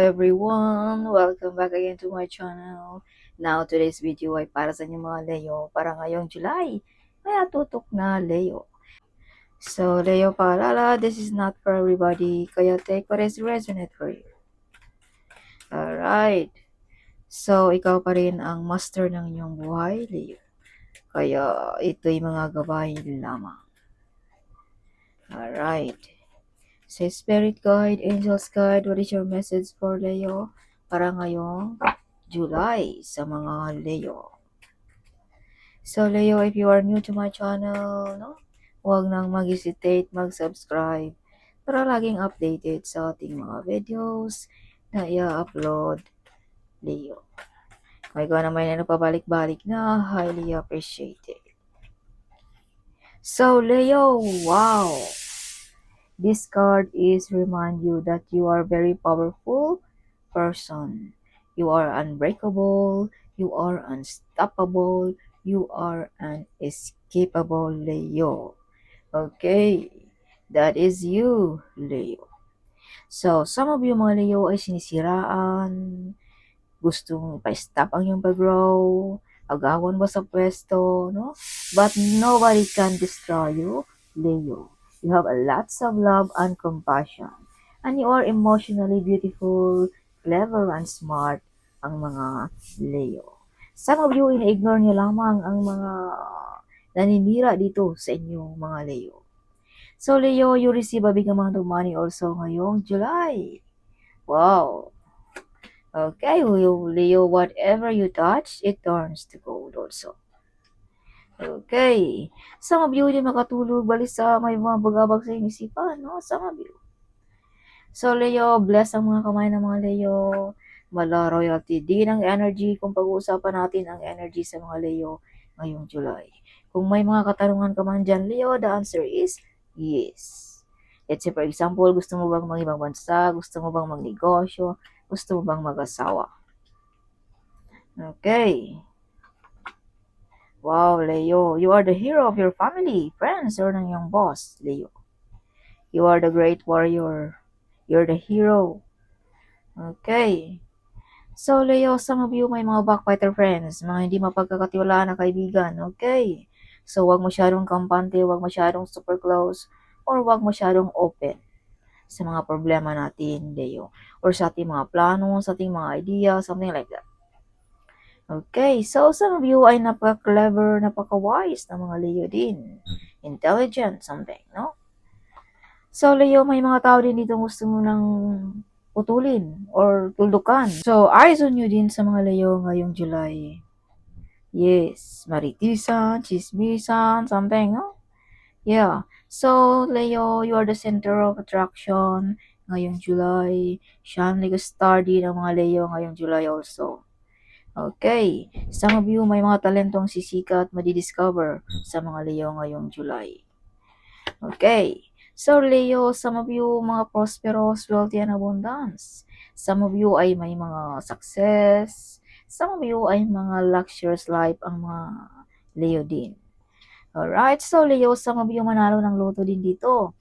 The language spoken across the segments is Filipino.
everyone! Welcome back again to my channel. Now, today's video ay para sa inyo mga Leo para ngayong July. Kaya tutok na Leo. So, Leo paalala, this is not for everybody. Kaya take what is resonate for you. Alright. So, ikaw pa rin ang master ng inyong buhay, Leo. Kaya ito'y mga gabay lamang. Alright. Say Spirit Guide, Angels Guide, what is your message for Leo para ngayong July sa mga Leo? So Leo, if you are new to my channel, huwag nang mag-hesitate, mag-subscribe para laging updated sa ating mga videos na i-upload, Leo. Kung ikaw naman na pabalik-balik na, highly appreciated. So Leo, wow! This card is remind you that you are very powerful person. You are unbreakable. You are unstoppable. You are unescapable, Leo. Okay, that is you, Leo. So, some of you mga Leo ay sinisiraan, gustong pa-stop ang iyong pag-grow, agawan mo sa pwesto, no? But nobody can destroy you, Leo. You have a lots of love and compassion. And you are emotionally beautiful, clever, and smart ang mga Leo. Some of you, ina-ignore niyo lamang ang mga naninira dito sa inyong mga Leo. So, Leo, you receive a big amount of money also ngayong July. Wow! Okay, Leo, whatever you touch, it turns to gold also. Okay. Some of you hindi makatulog, balisa, may mga bagabag sa inisipan, no? Some of you. So, Leo, bless ang mga kamay ng mga Leo. Mala royalty din ang energy kung pag-uusapan natin ang energy sa mga Leo ngayong July. Kung may mga katanungan ka man dyan, Leo, the answer is yes. Let's say, for example, gusto mo bang mag-ibang bansa? Gusto mo bang magnegosyo? Gusto mo bang mag-asawa? Okay. Wow, Leo, you are the hero of your family, friends, or ng iyong boss, Leo. You are the great warrior. You're the hero. Okay. So, Leo, some of you may mga backbiter friends, mga hindi mapagkakatiwalaan na kaibigan, okay? So, wag masyadong kampante, wag masyadong super close, or wag masyadong open sa mga problema natin, Leo. Or sa ating mga plano, sa ating mga idea, something like that. Okay, so some of you ay napaka-clever, napaka-wise na mga Leo din. Intelligent, something, no? So, Leo, may mga tao din dito gusto mo nang putulin or tuldukan. So, eyes on you din sa mga Leo ngayong July. Yes, maritisan, chismisan, something, no? Yeah. So, Leo, you are the center of attraction ngayong July. Shine like a star din ang mga Leo ngayong July also. Okay. Some of you may mga talentong sisika at madidiscover sa mga Leo ngayong July. Okay. So, Leo, some of you mga prosperous, wealthy, and abundance. Some of you ay may mga success. Some of you ay mga luxurious life ang mga Leo din. Alright. So, Leo, some of you manalo ng loto din dito.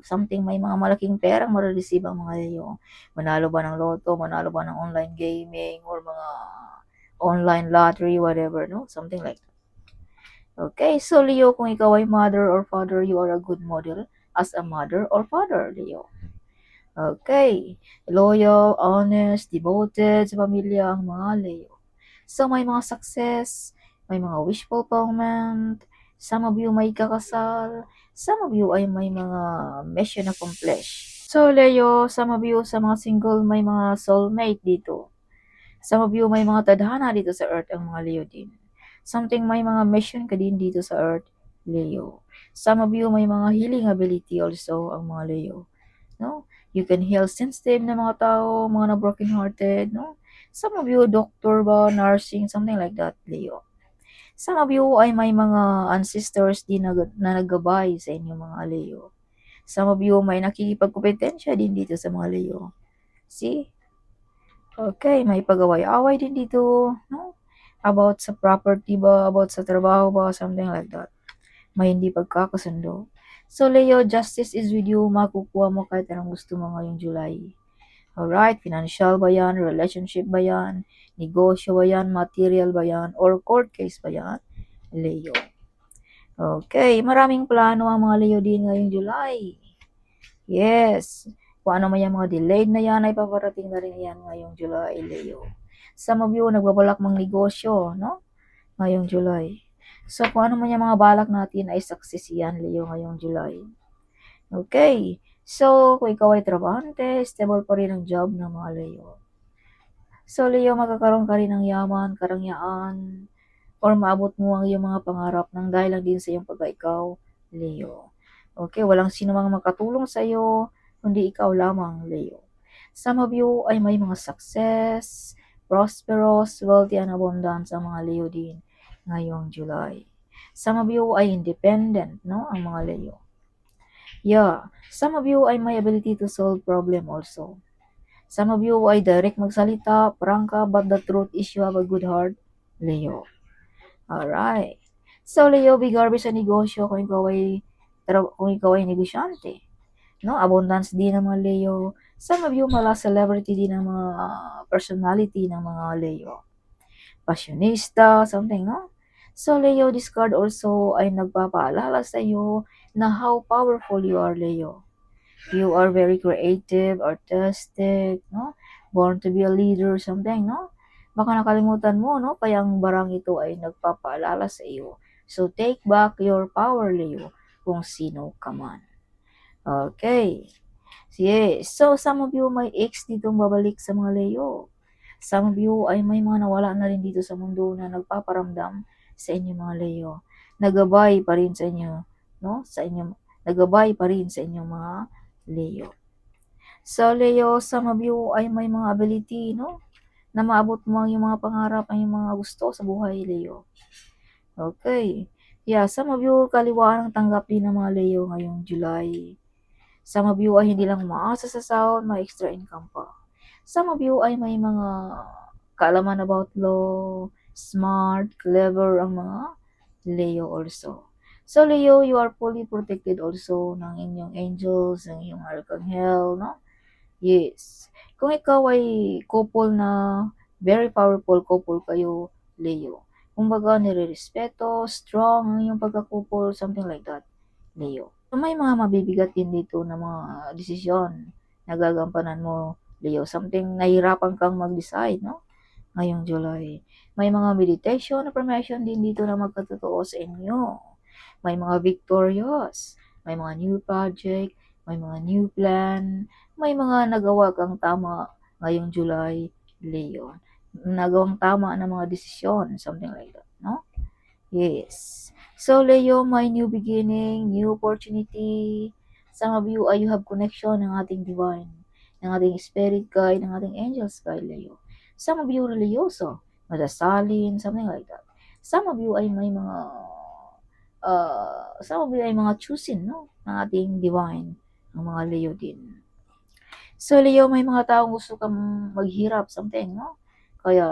Something may mga malaking perang marireceive ang mga Leo. Manalo ba ng loto, manalo ba ng online gaming, or mga online lottery, whatever, no? Something like that. Okay, so Leo, kung ikaw ay mother or father, you are a good model as a mother or father, Leo. Okay, loyal, honest, devoted sa pamilya ang mga Leo. So, may mga success, may mga wish fulfillment, some of you may kakasal, some of you ay may mga mission accomplished. So, Leo, some of you sa mga single, may mga soulmate dito. Some of you may mga tadhana dito sa earth ang mga Leo din. Something may mga mission ka din dito sa earth, Leo. Some of you may mga healing ability also ang mga Leo. No? You can heal sensitive na mga tao, mga na broken hearted, no? Some of you doctor ba, nursing, something like that, Leo. Some of you ay may mga ancestors din na naggabay sa inyo mga Leo. Some of you may nakikipagkompetensya din dito sa mga Leo. See? Okay, may pag-away-away din dito, no? About sa property ba, about sa trabaho ba, something like that. May hindi pagkakasundo. So, Leo, justice is with you. Makukuha mo kahit anong gusto mo ngayong July. Alright, financial ba yan, relationship ba yan, negosyo ba yan, material ba yan, or court case ba yan, Leo. Okay, maraming plano ang mga Leo din ngayong July. Yes, kung ano man yung mga delayed na yan, ay paparating na rin yan ngayong July, Leo. Some of you, nagbabalak mang negosyo, no? Ngayong July. So, kung ano man yung mga balak natin ay success yan, Leo, ngayong July. Okay. So, kung ikaw ay trabahante, stable pa rin ang job ng mga Leo. So, Leo, magkakaroon ka rin ng yaman, karangyaan, or maabot mo ang iyong mga pangarap nang dahil lang din sa iyong pagka-ikaw, Leo. Okay, walang sino mang makatulong sa iyo, kundi ikaw lamang, Leo. Some of you ay may mga success, prosperous, wealthy, and abundance ang mga Leo din ngayong July. Some of you ay independent, no? Ang mga Leo. Yeah, some of you ay may ability to solve problem also. Some of you ay direct magsalita, prangka, but the truth is you have a good heart, Leo. Alright. So, Leo, bigarbi sa negosyo kung ikaw ay negosyante. No? Abundance din ng mga Leo. Some of you mala celebrity din ng mga personality ng mga Leo. Passionista, something, no? So, Leo, this card also ay nagpapaalala sa iyo na how powerful you are, Leo. You are very creative, artistic, no? Born to be a leader, something, no? Baka nakalimutan mo, no? Kaya ang barang ito ay nagpapaalala sa iyo. So, take back your power, Leo, kung sino ka man. Okay. Yes. So, some of you may ex ditong babalik sa mga Leo. Some of you ay may mga nawala na rin dito sa mundo na nagpaparamdam sa inyo mga Leo. Nagabay pa rin sa inyo, no? Nagabay pa rin sa inyong mga Leo. So, Leo, some of you ay may mga ability, no? Na maabot mo ang iyong mga pangarap, ang iyong mga gusto sa buhay, Leo. Okay. Yeah, some of you kaliwaan ang tanggap din ng mga Leo ngayong July. Some of you ay hindi lang umaasa sa sahod, may extra income pa. Some of you ay may mga kaalaman about law, smart, clever ang mga Leo also. So, Leo, you are fully protected also ng inyong angels, ng inyong archangel, no? Yes. Kung ikaw ay couple na very powerful couple kayo, Leo. Kumbaga, nire-respeto, strong ang iyong pagka-couple, something like that, Leo. So, may mga mabibigat din dito na mga desisyon na gagampanan mo, Leo. Something nahihirapan kang mag-decide, no? Ngayong July. May mga meditation, affirmation din dito na magkatotoo sa inyo. May mga victorious, may mga new project, may mga new plan, may mga nagawa kang tama ngayong July, Leo. Nagawang tama na mga desisyon, something like that, no? Yes. So, Leo, may new beginning, new opportunity. Some of you, you have connection ng ating divine, ng ating spirit guide, ng ating angels guide, Leo. Some of you, religyoso, madasalin, something like that. Some of you ay may mga, some of you ay mga choosing, no? Ng ating divine, ng mga Leo din. So, Leo, may mga taong gusto kang maghirap, something, no? Kaya,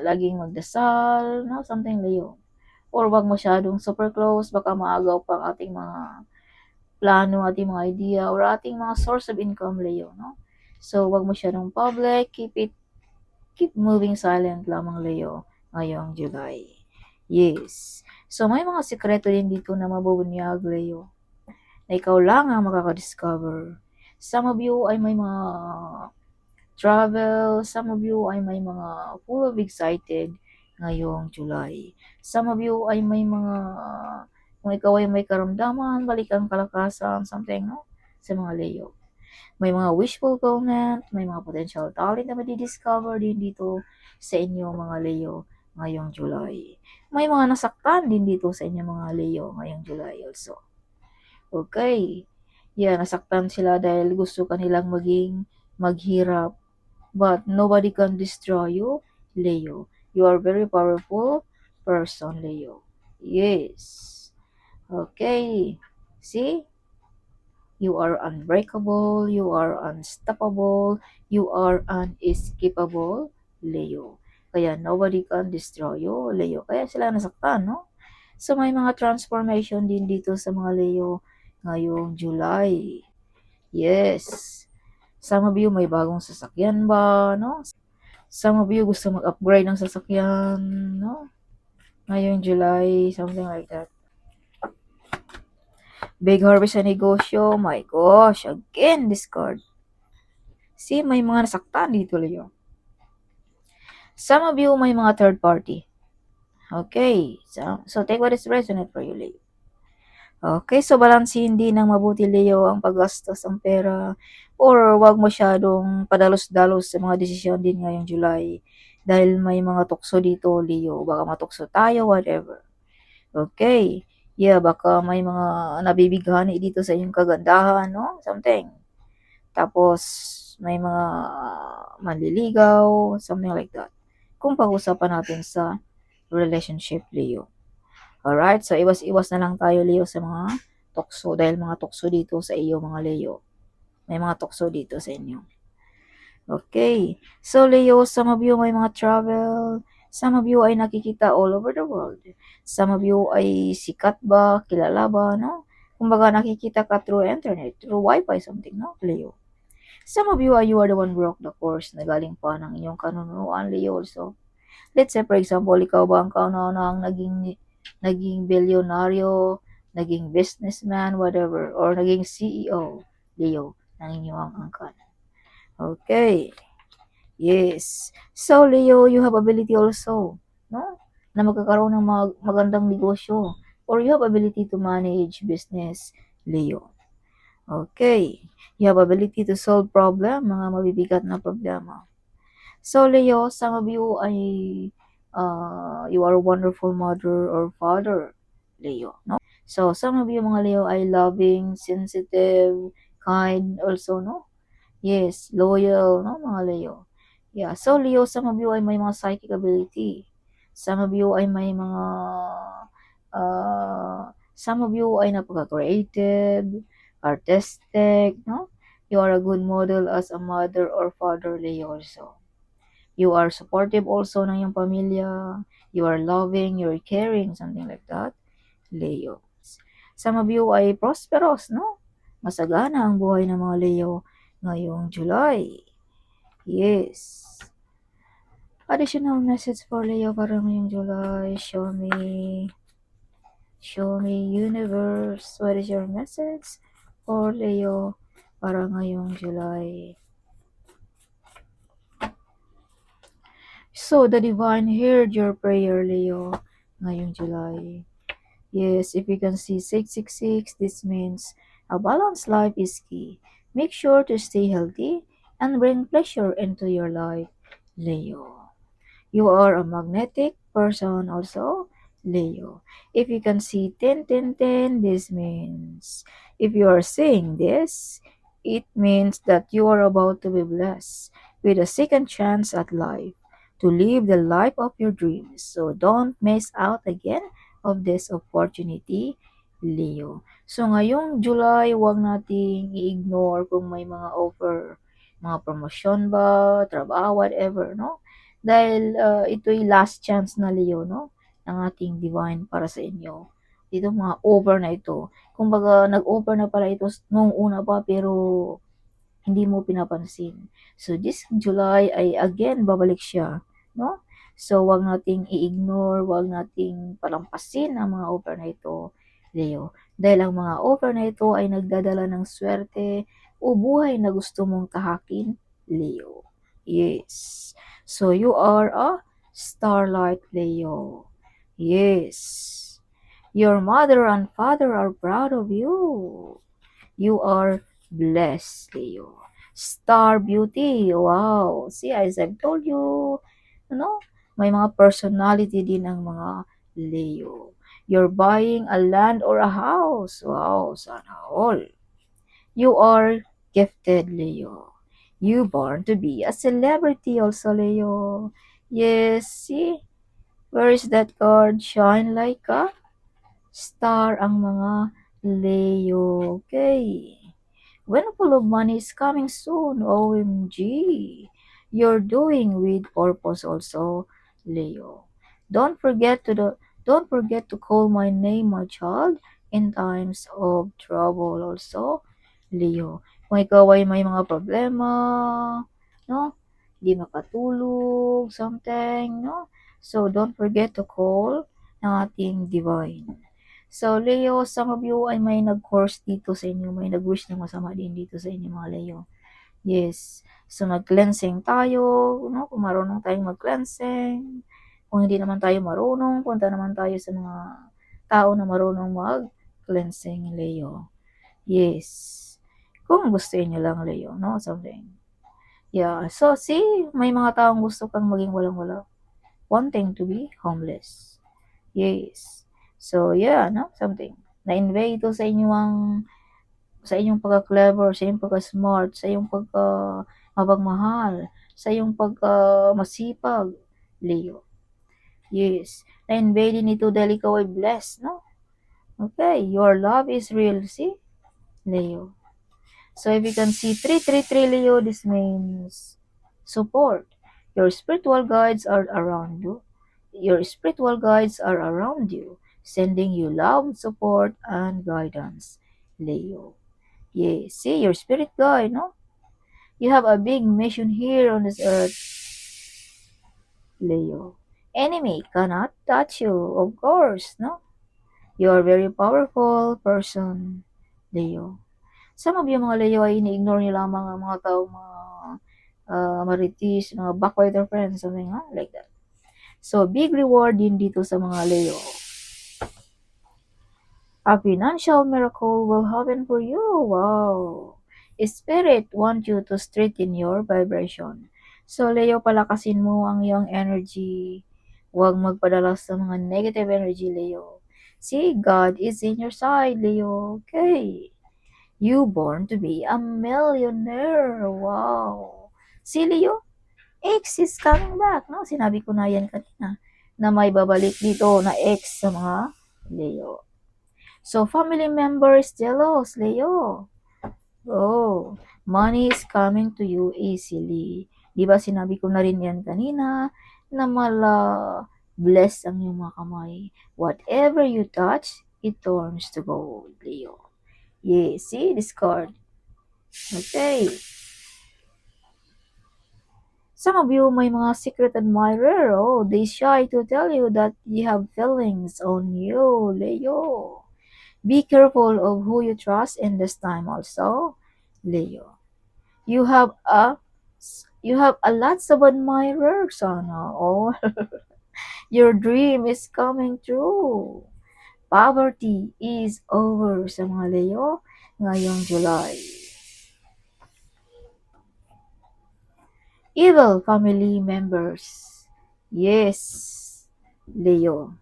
laging magdasal, no? Something, Leo. Or wag masyadong super close, baka maagaw pa ang ating mga plano, ating mga idea, or ating mga source of income, Leo, no? So, wag masyadong public, keep moving silent lamang, Leo, ngayong July. Yes. So, may mga sikreto din dito na mabubunyag, Leo, na ikaw lang ang makaka-discover. Some of you ay may mga travel, some of you ay may mga full of excited ngayong July. Some of you ay may mga, kung ikaw ay may karamdaman, balik ang kalakasan, something, no? Sa mga Leo. May mga wish fulfillment, may mga potential talent na madi-discover din dito sa inyo mga Leo ngayong July. May mga nasaktan din dito sa inyo mga Leo ngayong July also. Okay. Yeah, nasaktan sila dahil gusto kanilang maghirap. But nobody can destroy you, Leo. You are very powerful person, Leo. Yes. Okay. See? You are unbreakable, you are unstoppable, you are unescapable, Leo. Kaya nobody can destroy you, Leo. Kaya sila nasaktan, no? So may mga transformation din dito sa mga Leo ngayong July. Yes. Some of you may bagong sasakyan ba, no? Some of you gusto mag-upgrade ng sasakyan, no? Ngayong July, something like that. Big harvest sa negosyo. My gosh, again, this card. See, may mga nasaktan dito, Leo. Some of you may mga third party. Okay, so take what is resonant for you, Leo. Okay, so balansin din ng mabuti, Leo, ang paggastos ng pera or wag masyadong padalos-dalos sa mga desisyon din ngayong July dahil may mga tukso dito, Leo. Baka matukso tayo, whatever. Okay. Yeah, baka may mga nabibighani dito sa iyong kagandahan, no? Something. Tapos, may mga manliligaw, something like that. Kung pag-usapan natin sa relationship, Leo. Alright, so iwas-iwas na lang tayo, Leo, sa mga tukso dahil mga tukso dito sa iyo, mga Leo. May mga tukso dito sa inyo. Okay. So, Leo, some of you may mga travel. Some of you ay nakikita all over the world. Some of you ay sikat ba, kilala ba, no? Kumbaga, nakikita ka through internet, through wifi, something, no, Leo? Some of you, you are the one broke the course na galing pa ng inyong kanunuan, Leo, also. Let's say, for example, ikaw ba ang kauna-unang naging bilyonaryo, naging businessman, whatever, or naging CEO, Leo, ng inyong angkan. Okay. Yes. So, Leo, you have ability also, no? Na magkakaroon ng magandang negosyo or you have ability to manage business, Leo. Okay. You have ability to solve problem, mga mabibigat na problema. So, Leo, some of you ay you are a wonderful mother or father, Leo, no? So, some of you mga Leo ay loving, sensitive, kind also, no? Yes, loyal, no, mga Leo. Yeah, so Leo, some of you ay may mga psychic ability. Some of you ay may mga, some of you ay napaka-creative, artistic, no? You are a good model as a mother or father, Leo, also. You are supportive also ng iyong pamilya. You are loving, you're caring, something like that, Leo. Some of you ay prosperous, no? Masagana ang buhay ng mga Leo ngayong July. Yes. Additional message for Leo para ngayong July. Show me universe. What is your message for Leo para ngayong July? So, the divine heard your prayer, Leo, ngayong July. Yes, if you can see 666, this means a balanced life is key. Make sure to stay healthy and bring pleasure into your life, Leo. You are a magnetic person also, Leo. If you can see 10, 10, 10, this means if you are saying this, it means that you are about to be blessed with a second chance at life to live the life of your dreams. So don't miss out again of this opportunity, Leo. So ngayong July, huwag nating i-ignore kung may mga offer, mga promosyon ba, trabaho, whatever, no? Dahil ito'y last chance na, Leo, no? Ng ating divine para sa inyo. Dito mga offer na ito. Kumbaga, nag-offer na pala ito nung una pa pero hindi mo pinapansin. So, this July ay again, babalik siya, no? So, wag nating i-ignore, wag nating palampasin ang mga offer na ito, Leo. Dahil ang mga offer na ito ay nagdadala ng swerte o buhay na gusto mong tahakin, Leo. Yes. So, you are a starlight, Leo. Yes. Your mother and father are proud of you. You are blessed, Leo. Star beauty. Wow. See, as I've told you, may mga personality din ang mga Leo. You're buying a land or a house. Wow, sana all. You are gifted, Leo. You born to be a celebrity also, Leo. Yes, see? Where is that card? Shine like a star ang mga Leo. Okay. When full of money is coming soon, OMG. You're doing with purpose also, Leo. Don't forget to call my name, my child, in times of trouble also, Leo. Kung ikaw ay may mga problema, no? Hindi makatulog, something, no? So, don't forget to call ng ating divine. So, Leo, some of you ay may nag-course dito sa inyo, may nag-wish ng masama din dito sa inyo, mga Leo. Yes. So, mag-cleansing tayo, no? Kung marunong tayong mag-cleansing. Kung hindi naman tayo marunong, punta naman tayo sa mga tao na marunong mag-cleansing, Leo. Yes. Kung gusto niyo lang, Leo, no? Something. Yeah. So, see, may mga taong gusto kang maging walang-wala. Wanting to be homeless. Yes. So, yeah, no? Something. Na-invade ito sa inyong pagka-clever, sa inyong pagka-smart, sa iyong pagka-mapagmahal, sa iyong pagka-masipag, Leo. Yes. Na-invade din ito dahil ikaw ay blessed, no? Okay. Your love is real, see? Leo. So if you can see 333 Leo, this means support. Your spiritual guides are around you. Your spiritual guides are around you, sending you love, support, and guidance, Leo. Yeah, see your spirit guide, no? You have a big mission here on this earth, Leo. Enemy cannot touch you, of course, no? You are a very powerful person, Leo. Some of you mga Leo ay ini-ignore niyo lamang ang mga taong maritis, mga backbiter friends, something like that. So, big reward din dito sa mga Leo. A financial miracle will happen for you. Wow! Spirit want you to straighten your vibration. So, Leo, palakasin mo ang iyong energy. Huwag magpadala sa mga negative energy, Leo. See, God is in your side, Leo. Okay. You born to be a millionaire. Wow. See, Leo, X is coming back. No? Sinabi ko na yan kanina na may babalik dito na X sa mga Leo. So, family members jealous, Leo. Oh, money is coming to you easily. Di ba sinabi ko na rin yan kanina na bless ang iyong mga kamay. Whatever you touch, it turns to gold, Leo. Yeah, see this card. Okay. Some of you may mga secret admirer. Oh, they shy to tell you that you have feelings on you, Leo. Be careful of who you trust in this time also, Leo. You have a lots of admirers, sana. Oh, your dream is coming true. Poverty is over sa mga Leo ngayong July. Evil family members. Yes, Leo.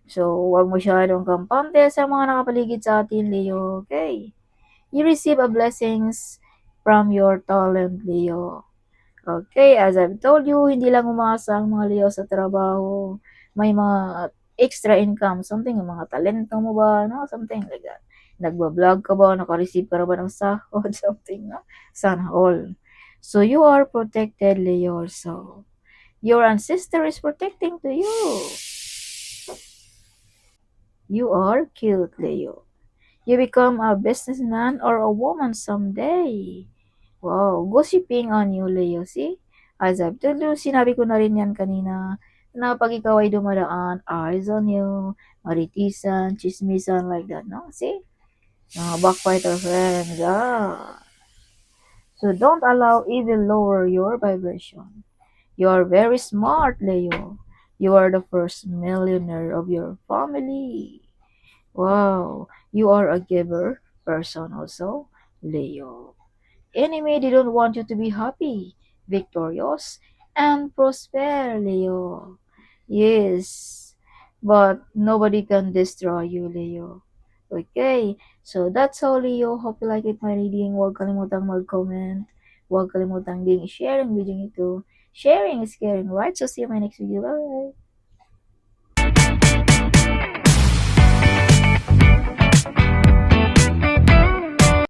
So, huwag masyadong kampante sa mga nakapaligid sa atin, Leo. Okay? You receive a blessings from your talent, Leo. Okay, as I've told you, hindi lang umasa ang mga Leo sa trabaho. May mga extra income, something, mga talento mo ba, no? Something like that. Nagba-vlog ka ba? Naka-receive ka na ba ng sahod? Something, no? Sana all. So, you are protected, Leo, also. Your ancestor is protecting to you. You are cute, Leo. You become a businessman or a woman someday. Wow, gossiping on you, Leo. See? As I've told you, sinabi ko na rin yan kanina, na pag ikaw ay dumadaan, eyes on you, maritisan, chismisan, like that, no? See? Mga backfighter friends, So don't allow evil lower your vibration. You are very smart, Leo. You are the first millionaire of your family. Wow, you are a giver person also, Leo. Enemy didn't want you to be happy, victorious, and prosper, Leo. Yes, but nobody can destroy you, Leo. Okay, so that's all, Leo. Hope you like it, my reading. Huwag kalimutang mag-comment. Huwag kalimutang din i-share ang video ito. Sharing is caring, right? So see you in my next video. Bye!